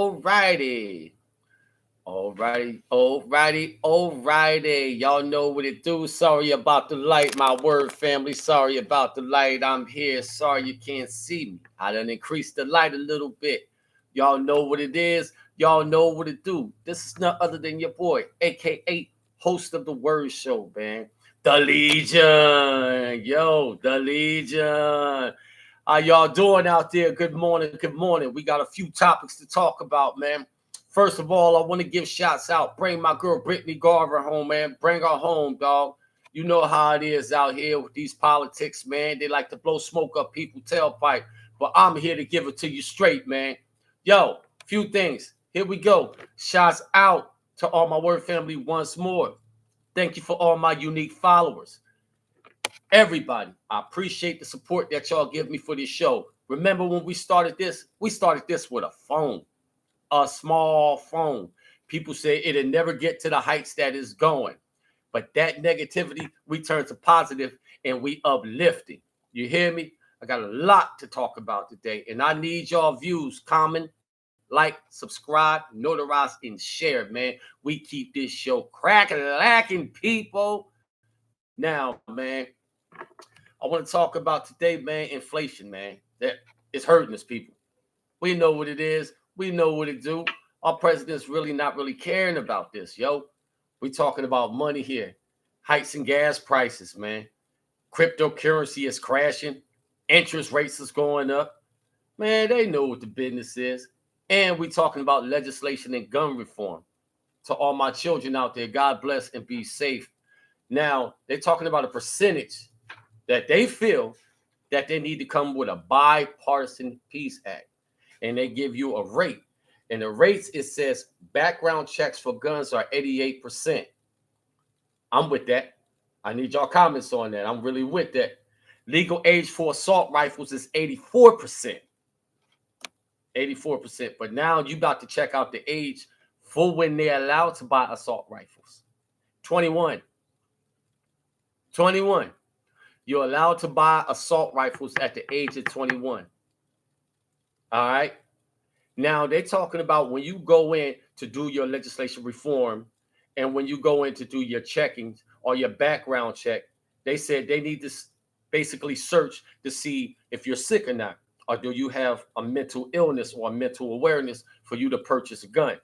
Alrighty. Alrighty. Y'all know what it do. Sorry about the light, my word family. Sorry about the light. I'm here. Sorry you can't see me. I done increased the light a little bit. Y'all know what it is. Y'all know what it do. This is none other than your boy, aka host of the Word Show, man. The Legion. Yo, the Legion. How y'all doing out there? Good morning. Good morning. We got a few topics to talk about, man. First of all, I want to give shots out. Bring my girl Brittany Garver home, man. Bring her home, dog. You know how it is out here with these politics, man. They like to blow smoke up people's tailpipe. But I'm here to give it to you straight, man. Yo, few things. Here we go. Shots out to all my word family once more. Thank you for all my unique followers. Everybody, I appreciate the support that y'all give me for this show. Remember when we started this? We started this with a phone. A small phone. People say it'll never get to the heights that it's going. But that negativity, we turn to positive and we uplifting. You hear me? I got a lot to talk about today. And I need y'all views, comment, like, subscribe, notarize, and share, man. We keep this show cracking, people. Now, man, I want to talk about today, man, inflation, man. That is hurting us, people. We know what it is. We know what it do. Our president's really not really caring about this, yo. We talking about money here. Hikes in gas prices, man. Cryptocurrency is crashing. Interest rates is going up. Man, they know what the business is. And we talking about legislation and gun reform. To all my children out there, God bless and be safe. Now, they're talking about a percentage that they feel that they need to come with a bipartisan peace act. And they give you a rate. And the rates, it says background checks for guns are 88%. I'm with that. I need y'all comments on that. I'm really with that. Legal age for assault rifles is 84%. 84%. But now you got to check out the age for when they're allowed to buy assault rifles. 21. 21. You're allowed to buy assault rifles at the age of 21. All right. Now they're talking about when you go in to do your legislation reform and when you go in to do your checkings or your background check, they said they need to basically search to see if you're sick or not, or do you have a mental illness or a mental awareness for you to purchase a gun.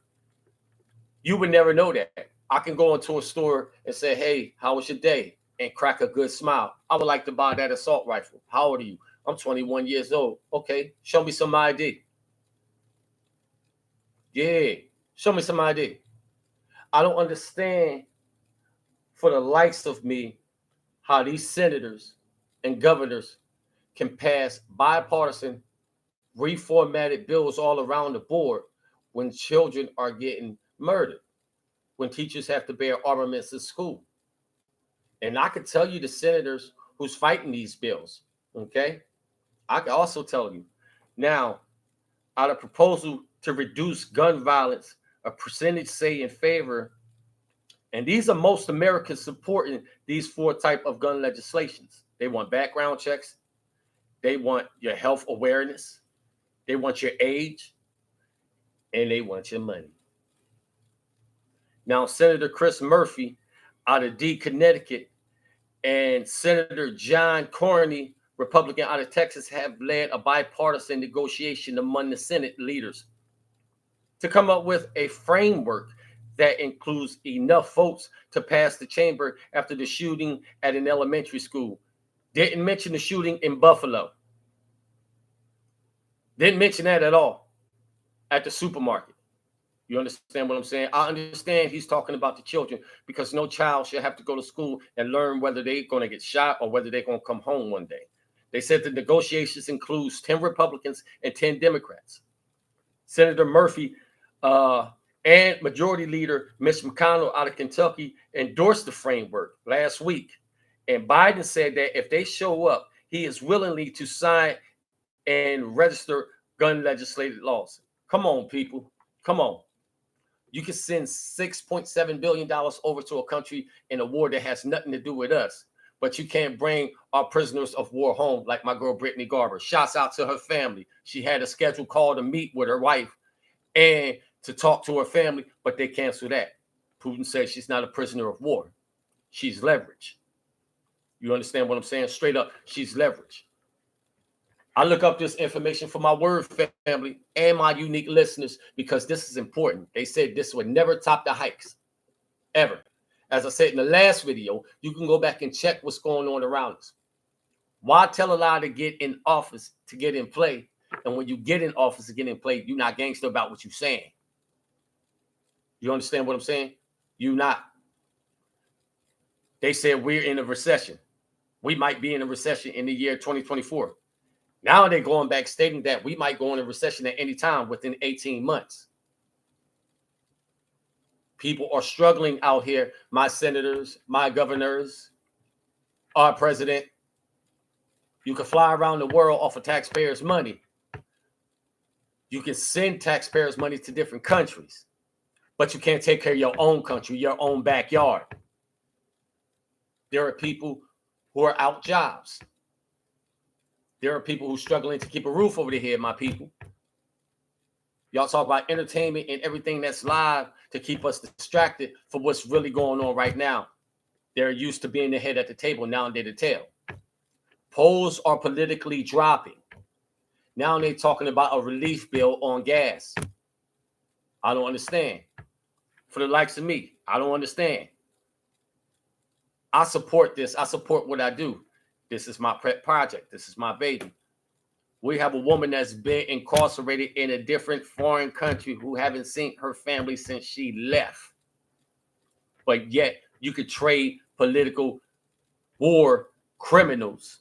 You would never know that. I can go into a store and say, hey, how was your day? And crack a good smile. I would like to buy that assault rifle. How old are you? I'm 21 years old. Okay, show me some ID. Yeah, show me some ID. I don't understand for the likes of me how these senators and governors can pass bipartisan reformatted bills all around the board when children are getting murdered, when teachers have to bear armaments in school. And I could tell you the senators who's fighting these bills, okay? I can also tell you now, out of proposal to reduce gun violence, a percentage say in favor, and these are most Americans supporting these four type of gun legislations. They want background checks. They want your health awareness. They want your age. And they want your money. Now, Senator Chris Murphy out of D, Connecticut, and Senator John Cornyn, Republican out of Texas, have led a bipartisan negotiation among the Senate leaders to come up with a framework that includes enough votes to pass the chamber after the shooting at an elementary school. Didn't mention the shooting in Buffalo. Didn't mention that at all at the supermarket. You understand what I'm saying? I understand he's talking about the children because no child should have to go to school and learn whether they're going to get shot or whether they're going to come home one day. They said the negotiations includes 10 Republicans and 10 Democrats. Senator Murphy and Majority Leader Mitch McConnell out of Kentucky endorsed the framework last week. And Biden said that if they show up, he is willingly to sign and register gun legislative laws. Come on, people. Come on. You can send $6.7 billion over to a country in a war that has nothing to do with us. But you can't bring our prisoners of war home like my girl Brittany Garver. Shouts out to her family. She had a scheduled call to meet with her wife and to talk to her family, but they cancel that. Putin says she's not a prisoner of war. She's leverage. You understand what I'm saying? Straight up, she's leverage. I look up this information for my word family and my unique listeners because this is important. They said this would never top the hikes, ever. As I said in the last video, you can go back and check what's going on around us. Why tell a lie to get in office to get in play? And when you get in office to get in play, you're not gangster about what you're saying. You understand what I'm saying? You're not. They said we're in a recession. We might be in a recession in the year 2024. Now they're going back stating that we might go in a recession at any time within 18 months. People are struggling out here. My senators, my governors, our president. You can fly around the world off of taxpayers' money. You can send taxpayers' money to different countries, but you can't take care of your own country, your own backyard. There are people who are out jobs. There are people who are struggling to keep a roof over their head, my people. Y'all talk about entertainment and everything that's live to keep us distracted from what's really going on right now. They're used to being the head at the table. Now they're the tail. Polls are politically dropping. Now they're talking about a relief bill on gas. I don't understand. For the likes of me, I don't understand. I support this. I support what I do. This is my pet project. This is my baby. We have a woman that's been incarcerated in a different foreign country who haven't seen her family since she left. But yet you could trade political war criminals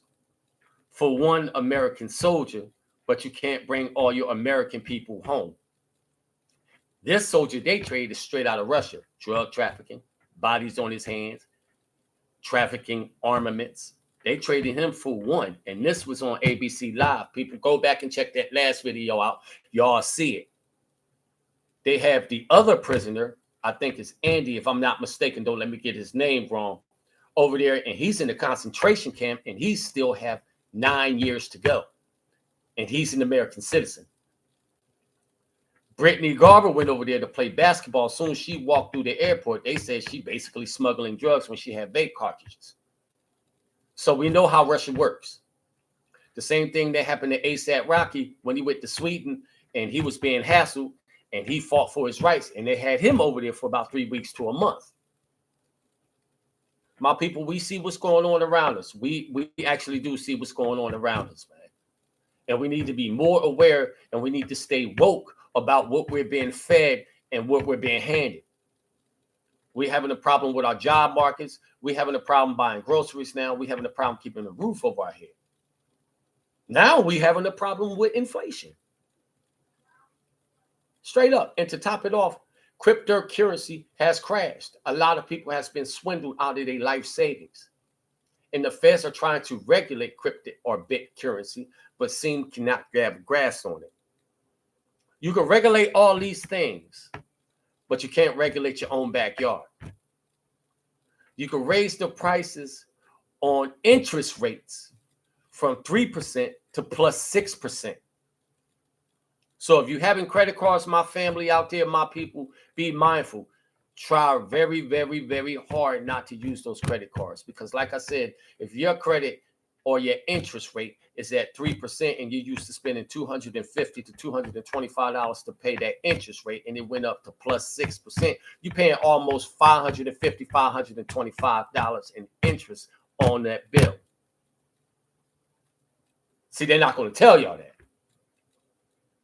for one American soldier, but you can't bring all your American people home. This soldier they trade is straight out of Russia. Drug trafficking, bodies on his hands, trafficking armaments. They traded him for one. And this was on ABC Live. People go back and check that last video out. Y'all see it. They have the other prisoner, I think it's Andy, if I'm not mistaken. Don't let me get his name wrong. Over there, and he's in the concentration camp, and he still have 9 years to go. And he's an American citizen. Brittany Garber went over there to play basketball. As soon as she walked through the airport, they said she basically smuggling drugs when she had vape cartridges. So we know how Russia works. The same thing that happened to ASAP Rocky when he went to Sweden and he was being hassled and he fought for his rights. And they had him over there for about 3 weeks to a month. My people, we see what's going on around us. We actually do see what's going on around us, man. And we need to be more aware and we need to stay woke about what we're being fed and what we're being handed. We're having a problem with our job markets. We're having a problem buying groceries now. We're having a problem keeping a roof over our head. Now we're having a problem with inflation. Straight up. And to top it off, cryptocurrency has crashed. A lot of people has been swindled out of their life savings. And the feds are trying to regulate crypto or bit currency, but seem cannot have a grasp on it. You can regulate all these things, but you can't regulate your own backyard. You can raise the prices on interest rates from 3% to plus 6%. So if you're having credit cards, my family out there, my people, be mindful. Try very, very, very hard not to use those credit cards. Because like I said, if your credit or your interest rate is at 3% and you're used to spending $250 to $225 to pay that interest rate and it went up to plus 6%, you're paying almost $550, $525 in interest on that bill. See, they're not going to tell y'all that.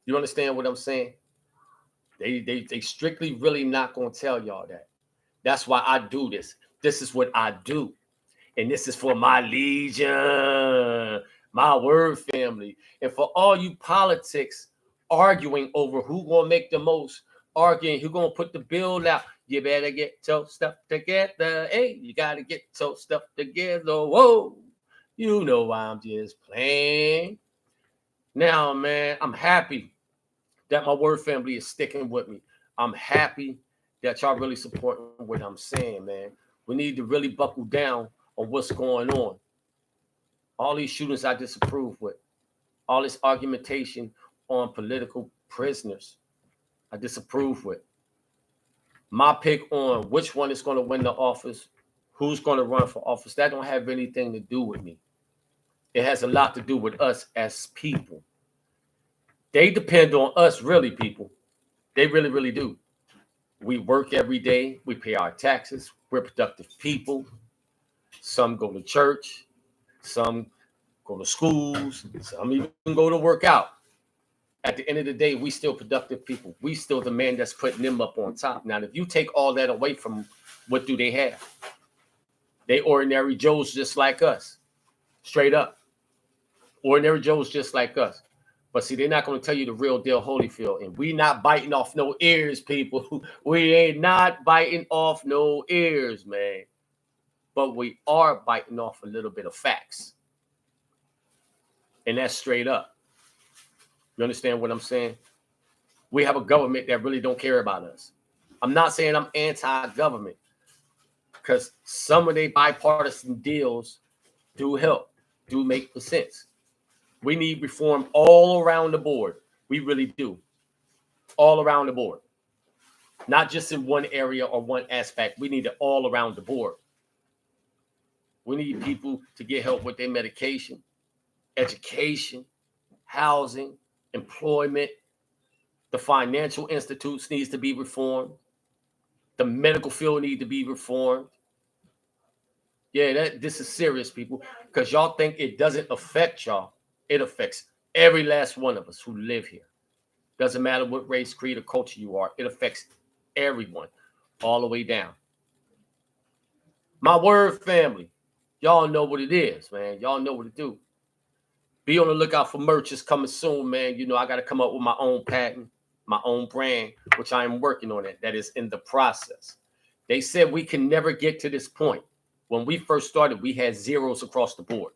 You understand what I'm saying? They strictly really not going to tell y'all that. That's why I do this. This is what I do. And this is for my legion, my word family. And for all you politics arguing over who going to make the most, arguing who going to put the bill out, you better get your stuff together. Hey, you got to get your stuff together. Whoa, you know I'm just playing. Now, man, I'm happy that my word family is sticking with me. I'm happy that y'all really supporting what I'm saying, man. We need to really buckle down on what's going on. All these shootings I disapprove with. All this argumentation on political prisoners. I disapprove with. My pick on which one is going to win the office, who's going to run for office, that don't have anything to do with me. It has a lot to do with us as people. They depend on us, really, people. They really, really do. We work every day. We pay our taxes. We're productive people. Some go to church. Some go to schools. Some even go to work out. At the end of the day, we still productive people. We still the man that's putting them up on top. Now, if you take all that away from them, what do they have? They ordinary Joes just like us. Straight up. Ordinary Joes just like us. But see, they're not going to tell you the real deal, Holyfield. And we not biting off no ears, people. We ain't not biting off no ears, man. But we are biting off a little bit of facts. And that's straight up. You understand what I'm saying? We have a government that really don't care about us. I'm not saying I'm anti-government, because some of their bipartisan deals do help, do make sense. We need reform all around the board. We really do. All around the board. Not just in one area or one aspect. We need it all around the board. We need people to get help with their medication, education, housing, employment. The financial institutes needs to be reformed. The medical field needs to be reformed. Yeah, this is serious, people, because y'all think it doesn't affect y'all. It affects every last one of us who live here. Doesn't matter what race, creed, or culture you are. It affects everyone all the way down. My word family, y'all know what it is, man. Y'all know what to do. Be on the lookout for merch. It's coming soon, man. You know, I got to come up with my own patent, my own brand, which I am working on it. That is in the process. They said we can never get to this point. When we first started, we had zeros across the board.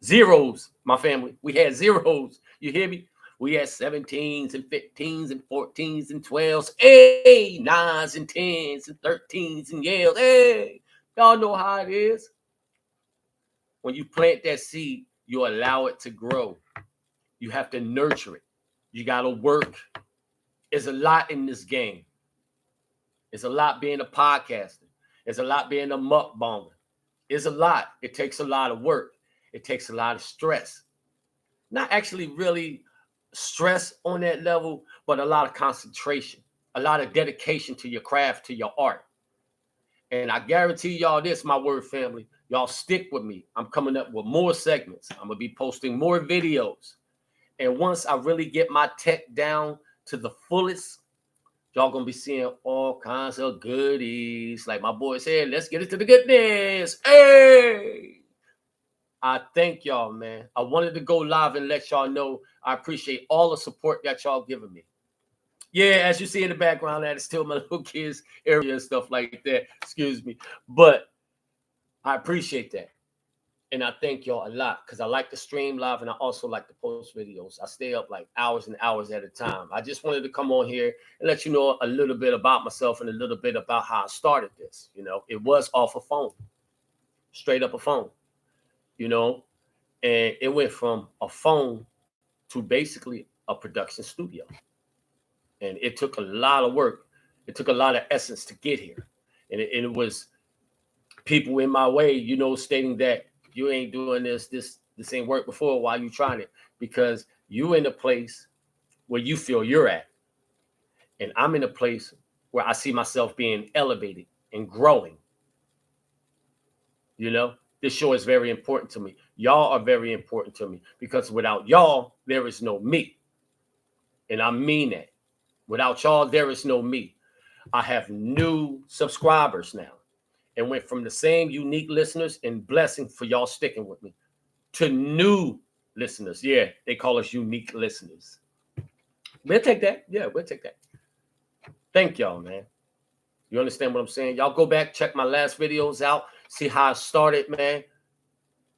Zeros, my family. We had zeros. You hear me? We had 17s and 15s and 14s and 12s. Hey, 9s and 10s and 13s and yells. Hey, y'all know how it is. When you plant that seed, you allow it to grow. You have to nurture it. You got to work. There's a lot in this game. It's a lot being a podcaster. It's a lot being a mukbanger. It's a lot. It takes a lot of work. It takes a lot of stress. Not actually really stress on that level, but a lot of concentration, a lot of dedication to your craft, to your art. And I guarantee y'all this, my word family, y'all stick with me. I'm coming up with more segments. I'm going to be posting more videos. And once I really get my tech down to the fullest, y'all going to be seeing all kinds of goodies. Like my boy said, let's get into the goodness. Hey! I thank y'all, man. I wanted to go live and let y'all know I appreciate all the support that y'all giving me. Yeah, as you see in the background, that is still my little kids' area and stuff like that. Excuse me. But I appreciate that. And I thank y'all a lot because I like to stream live and I also like to post videos. I stay up like hours and hours at a time. I just wanted to come on here and let you know a little bit about myself and a little bit about how I started this. You know, it was off a phone, straight up a phone, you know, and it went from a phone to basically a production studio. And it took a lot of work. It took a lot of essence to get here. And it was people in my way, you know, stating that you ain't doing this ain't worked before. Why you trying it? Because you in a place where you feel you're at. And I'm in a place where I see myself being elevated and growing. You know, this show is very important to me. Y'all are very important to me because without y'all, there is no me. And I mean that. Without y'all, there is no me. I have new subscribers now and went from the same unique listeners and blessing for y'all sticking with me to new listeners. Yeah, they call us unique listeners. We'll take that. Yeah, we'll take that. Thank y'all, man. You understand what I'm saying? Y'all go back, check my last videos out, see how I started, man.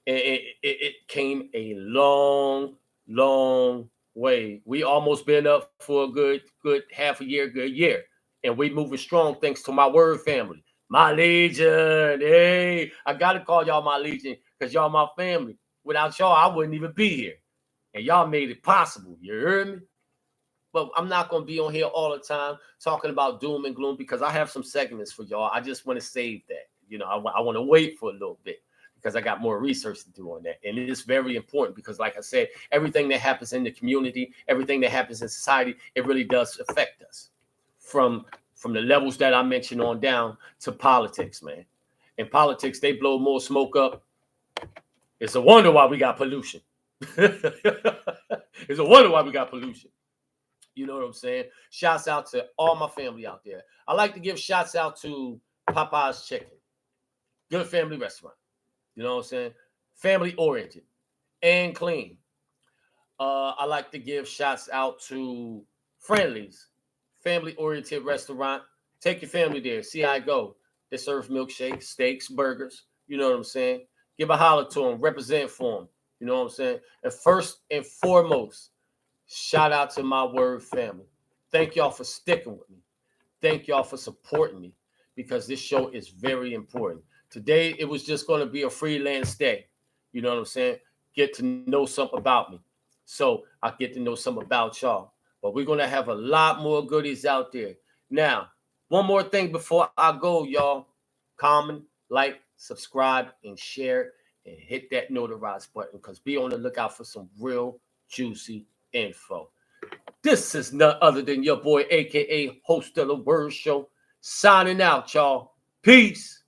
It came a long, long way. We almost been up for a good half a year, good year. And we moving strong thanks to my word family. My legion. Hey, I got to call y'all my legion because y'all my family. Without y'all, I wouldn't even be here. And y'all made it possible. You heard me? But I'm not going to be on here all the time talking about doom and gloom because I have some segments for y'all. I just want to save that. I want to wait for a little bit because I got more research to do on that. And it is very important because, like I said, everything that happens in the community, everything that happens in society, it really does affect us from the levels that I mentioned on down to politics, man. In politics, they blow more smoke up. It's a wonder why we got pollution. It's a wonder why we got pollution. You know what I'm saying? Shouts out to all my family out there. I like to give shouts out to Popeye's Chicken. Good family restaurant. You know what I'm saying? Family oriented and clean. I like to give shouts out to Friendlies, family oriented restaurant. Take your family there. See how it go. They serve milkshakes, steaks, burgers. You know what I'm saying? Give a holler to them. Represent for them. You know what I'm saying? And first and foremost, shout out to my word family. Thank y'all for sticking with me. Thank y'all for supporting me because this show is very important. Today, it was just going to be a freelance day. You know what I'm saying? Get to know something about me. So I get to know something about y'all. But we're going to have a lot more goodies out there. Now, one more thing before I go, y'all. Comment, like, subscribe, and share, and hit that notarize button because be on the lookout for some real juicy info. This is none other than your boy, a.k.a. host of the Word Show, signing out, y'all. Peace.